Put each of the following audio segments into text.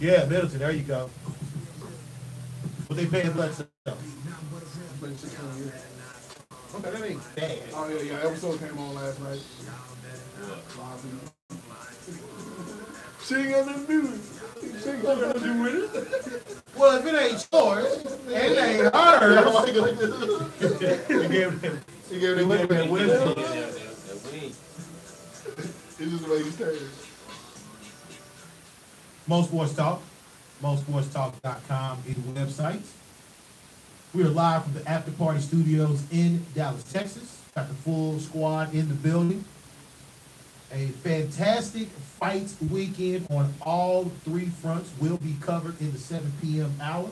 Yeah, Middleton. There you go. What they paying Bledsoe? Playing 600 years. Okay, that ain't bad. Oh yeah. Episode came on last night. She ain't got nothing to do with it. She ain't got nothing to do with it. Well, if it ain't yours, and it ain't hers. You gave him. He gave it a That win. wing. He just made his turn. Mo Sports Talk. MoSportsTalk.com is the website. We are live from the After Party Studios in Dallas, Texas. Got the full squad in the building. A fantastic fight weekend on all three fronts will be covered in the 7 p.m. hour.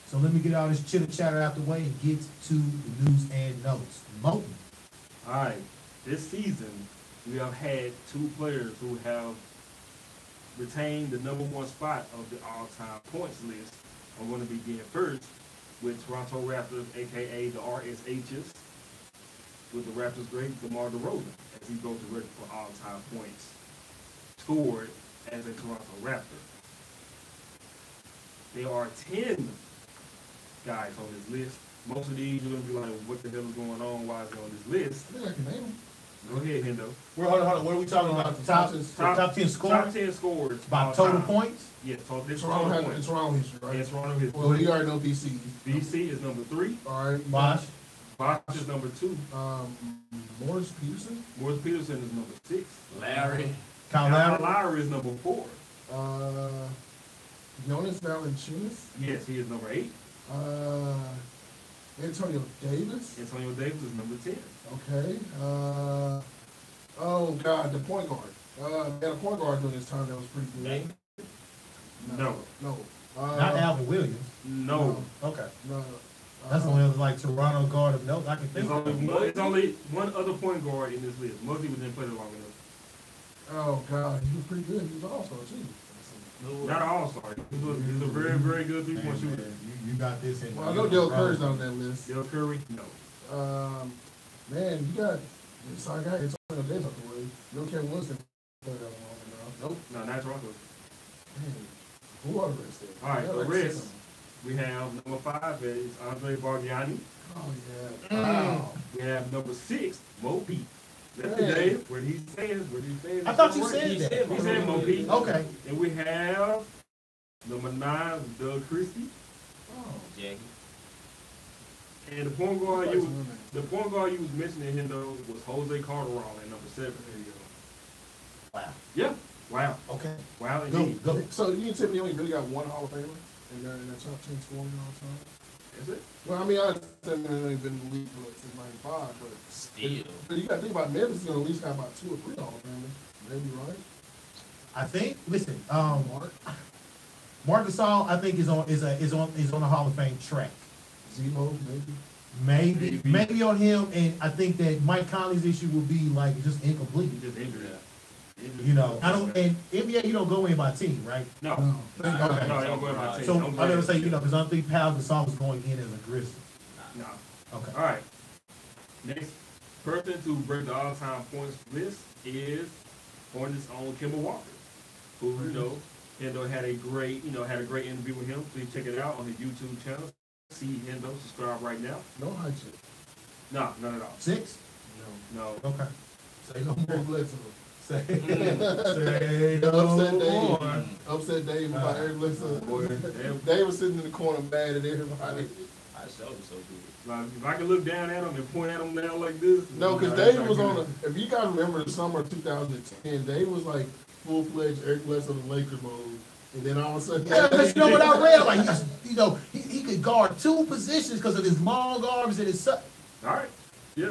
So let me get all this chitter chatter out the way and get to the news and notes. Mo. All right. This season, we have had two players who have retained the #1 spot of the all-time points list. I'm going to begin first with Toronto Raptors, a.k.a. the RSHs, with the Raptors great DeMar DeRozan, as he broke the record for all-time points scored as a Toronto Raptor. There are 10 guys on this list. Most of these, you're going to be like, what the hell is going on? Why is it on this list? I think I can name him. Go ahead, Hendo. Hold on. What are we talking about? The top 10 scores? Top 10 scores. By all total time. points? Yes, this Toronto total has points. Toronto history, right? Yeah, Toronto history. Well, we already know BC. BC is number 3. All right. Bosh. Bosh is number 2. Morris Peterson. Morris Peterson is number 6. Larry. Kyle Lowry is number 4. Jonas Valanciunas. Yes, he is number 8. Antonio Davis. Antonio Davis is number 10. Okay. Oh God, the point guard. They had a point guard during this time that was pretty good. No. No. Not Alvin Williams. No. Okay. No. That's the only other like Toronto guard of note I can think There's of. only one other point guard in this list. Most people didn't play it long enough. Oh God, he was pretty good. He was an all-star too. Not an all-star. He's a very, very good three-point shooter. You got this in. Well, I know Dale Curry's on that list. Dale Curry? No. Man, you got sorry guy. It's on the days off the way. You don't care what's in that long enough. Nope. No, not Toronto. Man, who are the rest there? All right, Yeah, the like rest. six. We have number 5 is Andre Bargiani. Oh yeah. Wow. We have number 6, Mo Pete. That's Man. the day where he says. I thought you said that. He said Mo Pete. Okay. And we have number 9, Doug Christie. Oh. Jackie. And the point guard you was mentioning him though was Jose Calderon at number 7. There you go. Wow. Yeah. Wow. Okay. Wow Go. indeed. Go. So you tell me you only really got one Hall of Famer in that top 10 scoring all time? Is it? Well, I mean, I understand they've only been in the league since '95, but Still. But you got to think about Memphis is gonna at least have about 2 or 3 Hall of Famers, maybe, right? I think. Listen. Mark, Marc Gasol, I think is on the Hall of Fame track. Zemo, maybe. Maybe on him, and I think that Mike Conley's issue will be like just incomplete. He just injured. You know, I don't. And NBA, you don't go in by team, right? No. No. No, you don't go in by team. So Don't go I'm gonna in. say, you know, because I don't think Pau Gasol was going in as a Grizzly. No. Okay. All right. Next person to break the all-time points list is Hornets own Kemba Walker, who Hendo had a great interview with him. Please check it out on his YouTube channel. See Hendo, subscribe right now. No high check. No, none at all. 6? No. Okay. Say no more Bledsoe. Say Upset no Dave. more. Upset Dave about Eric Bledsoe. Boy, Dave was sitting in the corner mad at everybody. I showed him so good. like, if I can look down at him and point at him now like this. No, because that's Dave not was good. on the, if you guys remember the summer of 2010, Dave was like full-fledged Eric Bledsoe in Lakers mode. And then all of a sudden, Yeah, because you know what I read? Like, he could guard 2 positions because of his long arms and his son. All right. Yeah.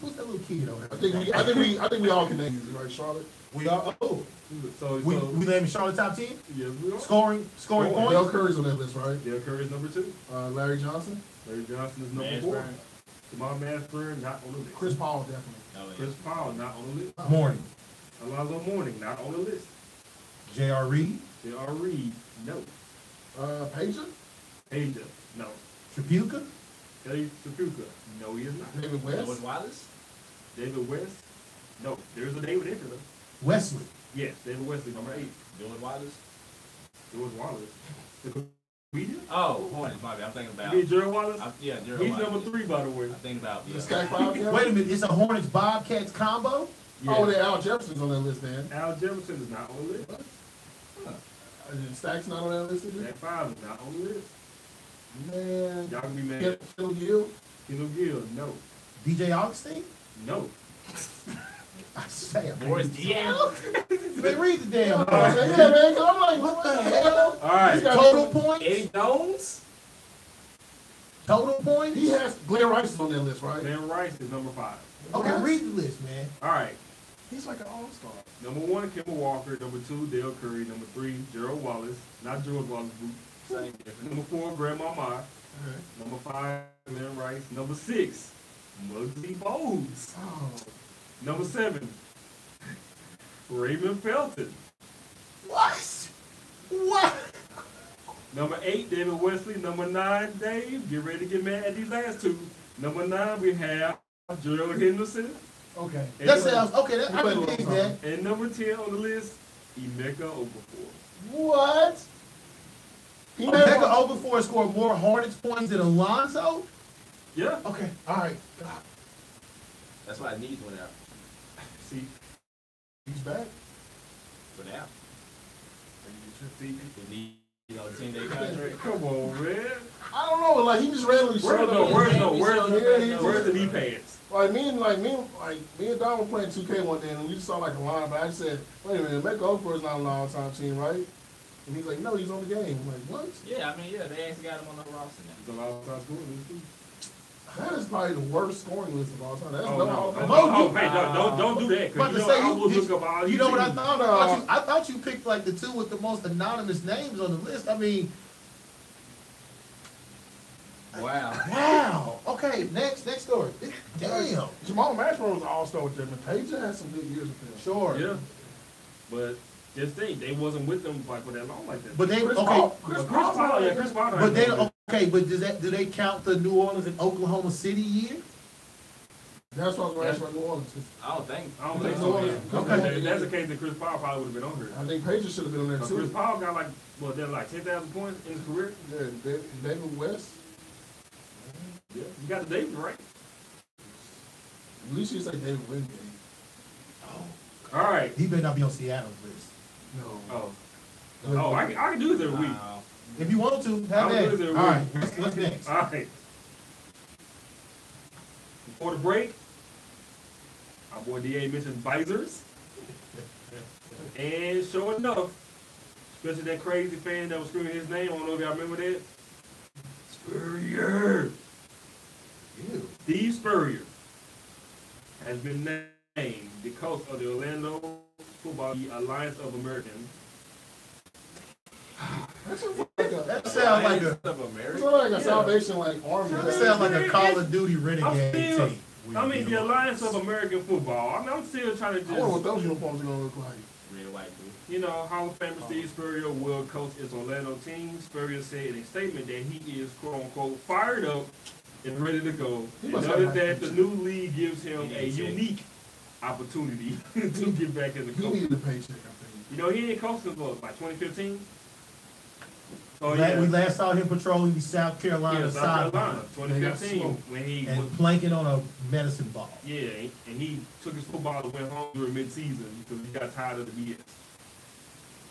Who's that little kid over I there? think we all can name you, right, Charlotte? We are. Oh, So we naming Charlotte top 10? yes, we are. Scoring Scoring. points. Dale Curry's on that list, right? Dale Curry is number 2. Larry Johnson, Larry Johnson is number 4. Jamal Mashburn, not on the list. Chris Paul, definitely. Oh, yeah. Chris Paul, not on the list. Morning. Alonzo Mourning, not on the list. J.R. Reed. J.R. Reed, no. Pager, Asia, no. Tripucka. Kelly Sapuka, no, he is not. David Edward West, Wallace? David West, no. There's a David Inter, though. Wesley. Yes, David Wesley, number 8. Dylan Wallace? George Wallace. The comedian? Oh, Hornets, my bad. I'm thinking about. You mean Gerald Wallace? Yeah, Gerald He's Wallace. number 3, by the way. I'm thinking about. The Yeah. Stack 5 guy? Wait a minute, it's a Hornets Bobcats combo? Oh, then Al Jefferson's on that list, then. Al Jefferson is not on the list. Stack's not on that list, is it? Jack 5 is not on the list. Man. Y'all can be mad. Phil Gill? Kendall Gill, no. DJ Augustine? No. I say, Boris Diaw. Man, read the damn Yeah, book. man, 'cause I'm like, what the hell? All right. He's got- Total points? Eddie Jones. Total points? He has, Glenn Rice is on that list, right? Dan Rice is number 5. Okay, What? read the list, man. All right. He's like an all-star. Number 1, Kemba Walker. Number 2, Dale Curry. Number 3, Gerald Wallace. Not George Wallace. Same difference. Number 4, Grandma Ma. Okay. Number 5, Glenn Rice. Number 6, Muggsy Bogues. Oh. Number 7, Raymond Felton. What? What? Number 8, David Wesley. Number 9, Dave. Get ready to get mad at these last 2. Number 9, we have Gerald Henderson. Okay. And That number- sounds, okay, that, He I played can a dig little that. And number 10 on the list, Emeka Okafor. What? He made Becca one- Okafor scored more Hornets points than Alonzo? Yeah. Okay, all right. That's why Needs went out See, He's back. for now. see, The need, 10-day contract. come on, man. I don't know, like he just randomly showed up. Where's the knee pads? Me and Don were playing 2K one day, and we just saw like a line, but I said, wait a minute, Mecca Okafor is not a long-time team, right? And he's like, no, he's on the game. I'm like, what? Yeah, I mean, yeah, they actually got him on the roster now. The last time scoring. That is probably the worst scoring list of all time. That's Oh, no, no. no, Mo, Hey, don't do that. About Cause to say, I will you- look up all You know what I teams. thought? I thought you picked like the 2 with the most anonymous names on the list. I mean, Wow. wow. Okay, next story. Damn. Jamal Mashburn was an all-star with them, and Page had some good years with them. Sure. Yeah. But just think, they wasn't with them like for that long like that. But they, Chris okay. Paul. Chris Paul, yeah, Chris Paul. But they, okay, but do they count the New Orleans and Oklahoma City year? That's what I was asking about New Orleans. I don't think. I don't think New so. Orleans. Yeah. Okay. If that's the case, then Chris Paul probably would have been on here. I think Page should have been on there But Chris too. Paul got like, they're like 10,000 points in his career. Yeah, David West. Yeah. You got the Davis right. At least you say David Wingate. All right. He better not be on Seattle's list. No. Oh, I can do this every week. Wow. If you want to, have I'll that. do it every All right, week. what's next? All right. Before the break, our boy DA mentioned visors. And sure enough, especially that crazy fan that was screaming his name, I don't know if y'all remember that. Spurrier. Ew. Steve Spurrier has been named the coach of the Orlando Football Alliance of Americans. That sounds like a, That sounds like a, Of that America. sounds like a Yeah. Salvation like army. that sounds like a Call of Duty Renegade still- team. I mean, the Alliance of American Football. I mean, I'm still trying to I wonder what just, those uniforms are gonna look like. Red, white, blue. you know, Hall of Famer Steve Spurrier will coach his Orlando team. Spurrier said in a statement that he is, quote unquote, fired up and ready to go. He And must noted have that like- the new league gives him He a needs it. unique opportunity to get back in the He coach. needed a paycheck, I think. You know, he ain't coached since what, like 2015? Oh, We yeah. last saw him patrolling the South Carolina Yeah, South Carolina, sideline 2015, smoked. when he and was, planking on a medicine ball. yeah, and he took his football and went home during midseason because he got tired of the BS.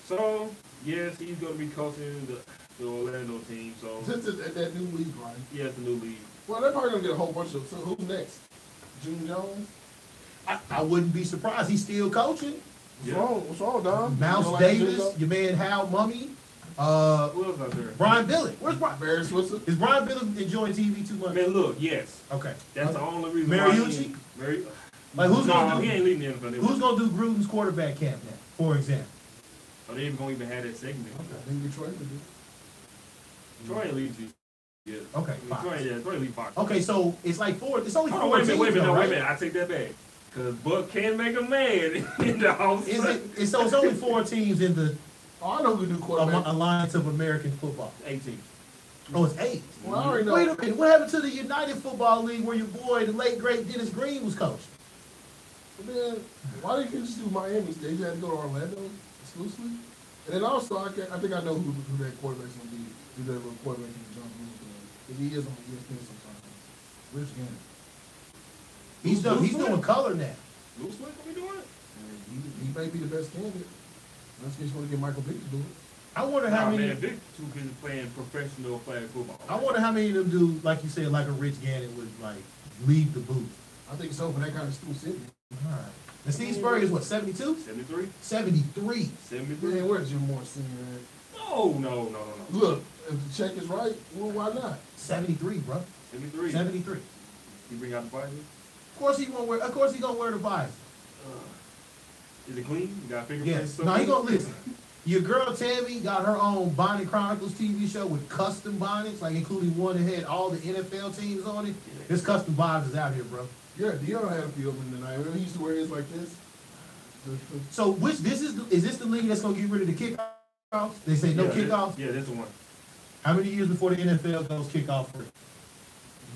So, yes, he's going to be coaching the Orlando team. So, This is at that new league, right? he has the new league. Well, they're probably gonna get a whole bunch of. So who's next? June Jones. I wouldn't be surprised. He's still coaching. What's Yeah. wrong? What's wrong, Dom? You Mouse don't like June Davis, Jones? your man Hal Mummy, Who else out there? Brian Billett. Where's Brian? Barry Switzer. Is Brian Billett enjoying TV too much? Man, look, yes. Okay. That's the only reason Mariucci? why he... Like, who's gonna he do- ain't leaving the NFL. Who's gonna do Gruden's quarterback camp now, for example? Are they even going to even have that segment? I think Detroit would do. Troy ain't leaving. Yeah. Okay, Fox. Troy ain't leaving Fox. Okay, so it's like four. It's only Hold four on, wait a teams, minute, though, wait a right? minute. I take that back. Because Buck can make a man in the house. Is it? So it's only four teams in the Oh, I know who can do quarterback. Alliance of American Football. 18. Oh, it's 8. Well, I already know. Wait a minute. What happened to the United Football League where your boy, the late great Dennis Green, was coaching? But then, why didn't you just do Miami? They just had to go to Orlando exclusively? And then also, I think I know who that quarterback's gonna be. Who that little quarterback can jump into. Because he is on ESPN sometimes. Rich Gannon. He's doing color now. Lou Slick, what we doing? He may be the best candidate. Unless he's gonna get Michael Vick to do it. I wonder how many. Man, Vic too busy playing professional flag football. I wonder how many of them do, like you said, like a Rich Gannon would like leave the booth. I think so for that kind of exclusivity. All right. And Steve Spurrier is what, 72? 73? 73. 73? Man, where's Jim Moore Senior at? No. Look, if the check is right, well, why not? 73, bro. 73. 73. You bring out the visor? Of course he won't wear. Of course he gonna wear the visor. Is it clean? You got Yes. fingerprints? No, he gonna listen. Your girl Tammy got her own Bonnet Chronicles TV show with custom bonnets, like including one that had all the NFL teams on it. There's custom bonnets out here, bro. Yeah, Dion had a few of them tonight. Remember he used to wear his like this? So which is this the league that's gonna get rid of the kickoffs? They say no kickoffs. Yeah, that's the one. How many years before the NFL goes kickoff free?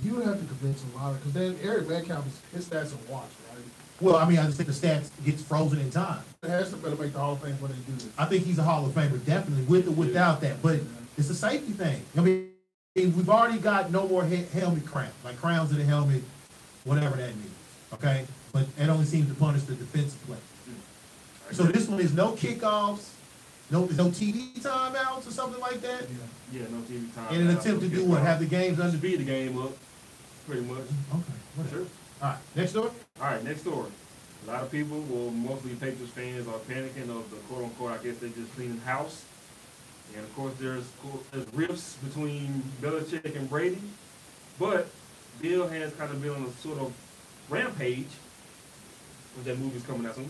You would have to convince a lot of, because then Eric Metcalf, his stats are watched, right? Well, I mean, I just think the stats gets frozen in time. It has to better make the Hall of Fame when they do this. I think he's a Hall of Famer, definitely, with or without that. But it's a safety thing. I mean, we've already got no more helmet crowns, like crowns in the helmet, whatever that means. Okay, but it only seems to punish the defensive play. So this one is no kickoffs, no TV timeouts or something like that. Yeah, no TV time. In an attempt to do what? Have the games under. Speed the game up, pretty much. Okay, whatever. Sure. All right, next door. All right, next story. A lot of people, well, mostly Patriots fans, are panicking of the quote-unquote, I guess they just cleaning house. And of course, there's rifts between Belichick and Brady. But Bill has kind of been on a sort of rampage. When that movie's coming out soon.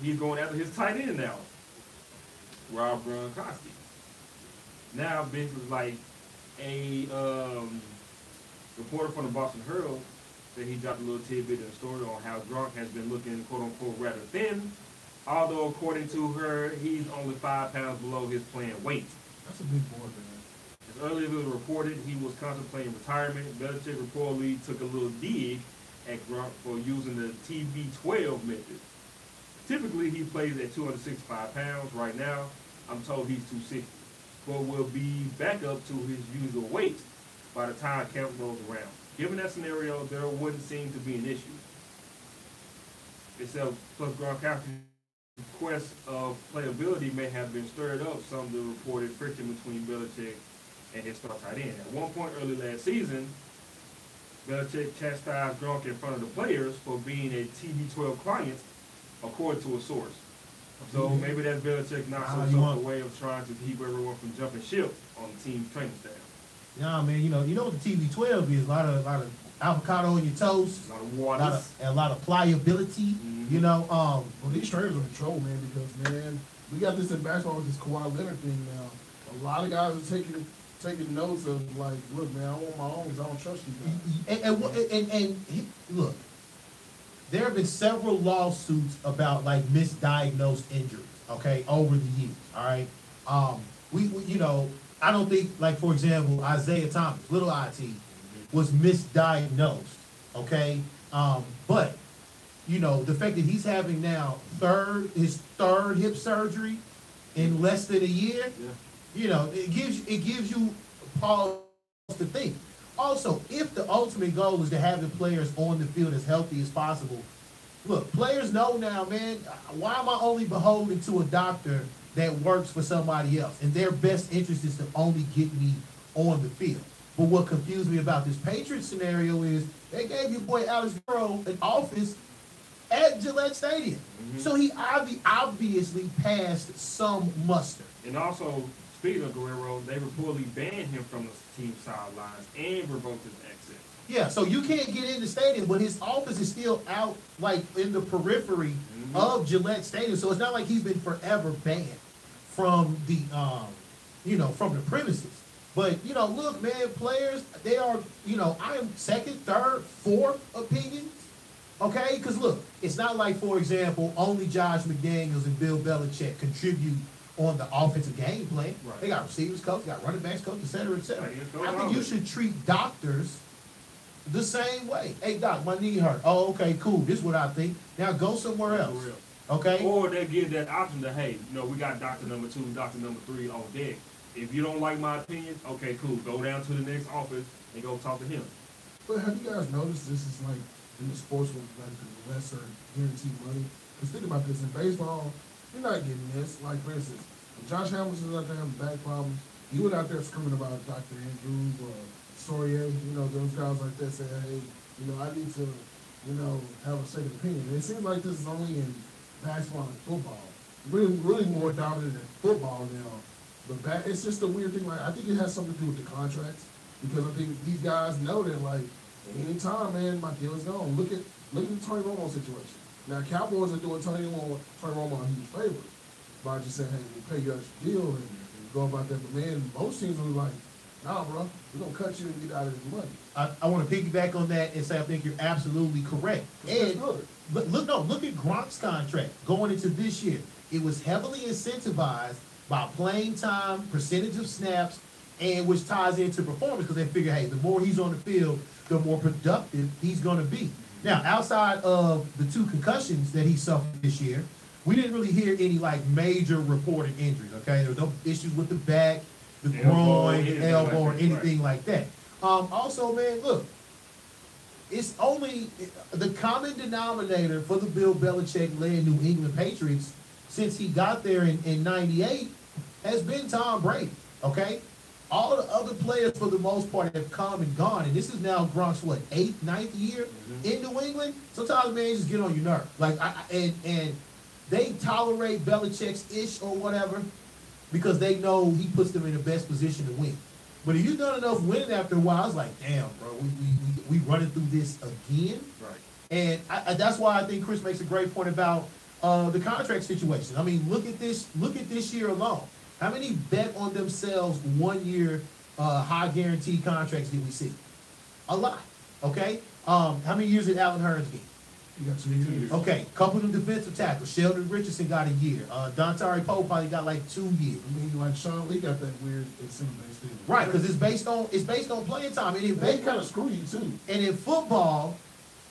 He's going after his tight end now, Rob Gronkowski. Now, basically, like a reporter from the Boston Herald said he dropped a little tidbit in the story on how Gronk has been looking, quote unquote, rather thin. Although, according to her, he's only 5 pounds below his planned weight. That's a big boy, man. As earlier it was reported, he was contemplating retirement. Belichick reportedly took a little dig at Gronk for using the TB12 method. Typically, he plays at 265 pounds. Right now, I'm told he's 260, but will be back up to his usual weight by the time camp rolls around. Given that scenario, there wouldn't seem to be an issue. Itself, plus Gronkowski's quest of playability may have been stirred up some of the reported friction between Belichick and his star tight end. At one point early last season, Belichick chastised Gronk in front of the players for being a TB12 client, according to a source. So maybe that's Belichick not so a way of trying to keep everyone from jumping ship on the team's training staff. Yeah, man, you know what the TB12 is, a lot of avocado on your toast, A lot of waters. a lot of pliability. Mhm. You know, Well, these trainers are in trouble, man, because, man, we got this in basketball with this Kawhi Leonard thing now. A lot of guys are taking notes of, like, look, man, I want my own because I don't trust you guys. and look, there have been several lawsuits about like misdiagnosed injuries, okay, over the years. All right, we you know, I don't think, like, for example, Isaiah Thomas, little IT, was misdiagnosed, okay, but you know, the fact that he's having now his third hip surgery in less than a year, you know, it gives you pause to think. Also, if the ultimate goal is to have the players on the field as healthy as possible, look, players know now, man, why am I only beholden to a doctor that works for somebody else? And their best interest is to only get me on the field. But what confused me about this Patriots scenario is they gave your boy Alex Burrow an office at Gillette Stadium. Mm-hmm. So he obviously passed some muster. And also, speaking of Guerrero, they reportedly banned him from the team sidelines and revoked his access. Yeah, so you can't get in the stadium, but his office is still out, like, in the periphery of Gillette Stadium. So it's not like he's been forever banned from the, from the premises. But, you know, look, man, players, they are, you know, I am second, third, fourth opinions, okay? Because, look, it's not like, for example, only Josh McDaniels and Bill Belichick contribute on the offensive game plan. Right. They got receivers coach, got running backs coach, et cetera, et cetera. Right, I think you should treat doctors the same way. Hey, doc, my knee hurt. Oh, okay, cool. This is what I think. Now go somewhere else. Okay? Or they give that option to, hey, we got doctor number 2, doctor number 3 on deck. If you don't like my opinion, okay, cool. Go down to the next office and go talk to him. But have you guys noticed this is like in the sports with like the lesser guaranteed money? Because think about this, in baseball, you're not getting this. Like for instance, when Josh Hamilton's out there having back problems, he went out there screaming about Dr. Andrews or Sorier, those guys like that saying, hey, I need to, have a second opinion. And it seems like this is only in basketball and football. Really more dominant than football now. But it's just a weird thing. Like I think it has something to do with the contracts because I think these guys know that like anytime, man, my deal is gone. Look at the Tony Romo situation. Now Cowboys are doing Tony Romo a huge favor by just saying, hey, we pay you an extra deal and go about that. But man, most teams are like, nah, bro, we're gonna cut you and get out of this money. I want to piggyback on that and say I think you're absolutely correct. That's And good. look at Gronk's contract going into this year. It was heavily incentivized by playing time, percentage of snaps, and which ties into performance because they figure, hey, the more he's on the field, the more productive he's going to be. Now, outside of the 2 concussions that he suffered this year, we didn't really hear any like major reported injuries. Okay, there were no issues with the back, the groin, the elbow, or anything like that. Also, man, look, it's only the common denominator for the Bill Belichick-led New England Patriots since he got there in '98 has been Tom Brady. Okay, all the other players for the most part have come and gone, and this is now Gronk's 8th, 9th year in New England. Sometimes, man, you just get on your nerve. Like, and they tolerate Belichick's ish or whatever because they know he puts them in the best position to win. But if you've done enough winning after a while, it's like, damn, bro, we running through this again. Right. And that's why I think Chris makes a great point about the contract situation. I mean, look at this year alone. How many bet on themselves 1 year high guarantee contracts did we see? A lot. Okay. How many years did Allen Hurns get? You got 2 years. Okay, couple of them defensive tackles. Sheldon Richardson got a year. Dontari Poe probably got like 2 years. I mean, like Sean Lee got that weird incentive-based thing. Right, because it's based on playing time. And They kind of screw you too. And in football,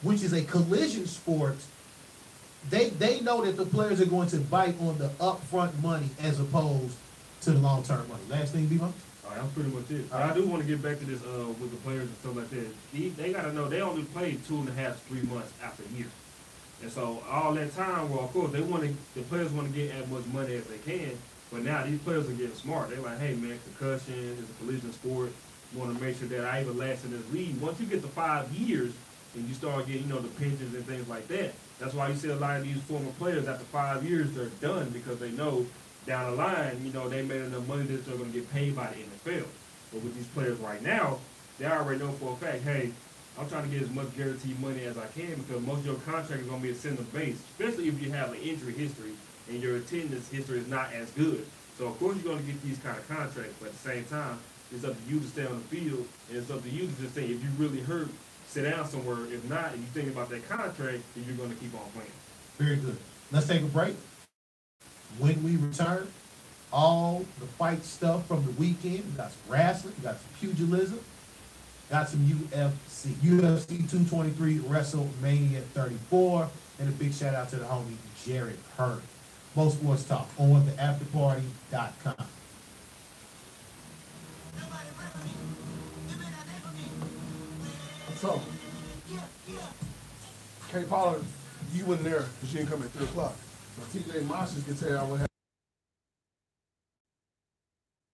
which is a collision sport, they know that the players are going to bite on the upfront money as opposed to the long-term money. Last thing, B-Mo? All right, that's pretty much it. I do want to get back to this with the players and stuff like that. They got to know they only play 2.5 to 3 months after a year. And so all that time, well, of course, the players want to get as much money as they can. But now these players are getting smart. They're like, hey, man, concussion is a collision sport. You want to make sure that I even last in this league. Once you get to 5 years and you start getting, the pensions and things like that, that's why you see a lot of these former players after 5 years, they're done because they know down the line, they made enough money that they're going to get paid by the NFL. But with these players right now, they already know for a fact, hey, I'm trying to get as much guaranteed money as I can because most of your contract is going to be incentive-based, especially if you have an injury history and your attendance history is not as good. So, of course, you're going to get these kind of contracts, but at the same time, it's up to you to stay on the field, and it's up to you to just say, if you really hurt, sit down somewhere. If not, if you think about that contract, then you're going to keep on playing. Very good. Let's take a break. When we return, all the fight stuff from the weekend. We got some wrestling, we got some pugilism, got some UFC. UFC 223, WrestleMania 34, and a big shout out to the homie Jared Hurd. Most Sports Talk on theafterparty.com. So, K. Pollard, you wasn't there because you didn't come at 3 o'clock. So TJ Moshes can tell y'all what happened.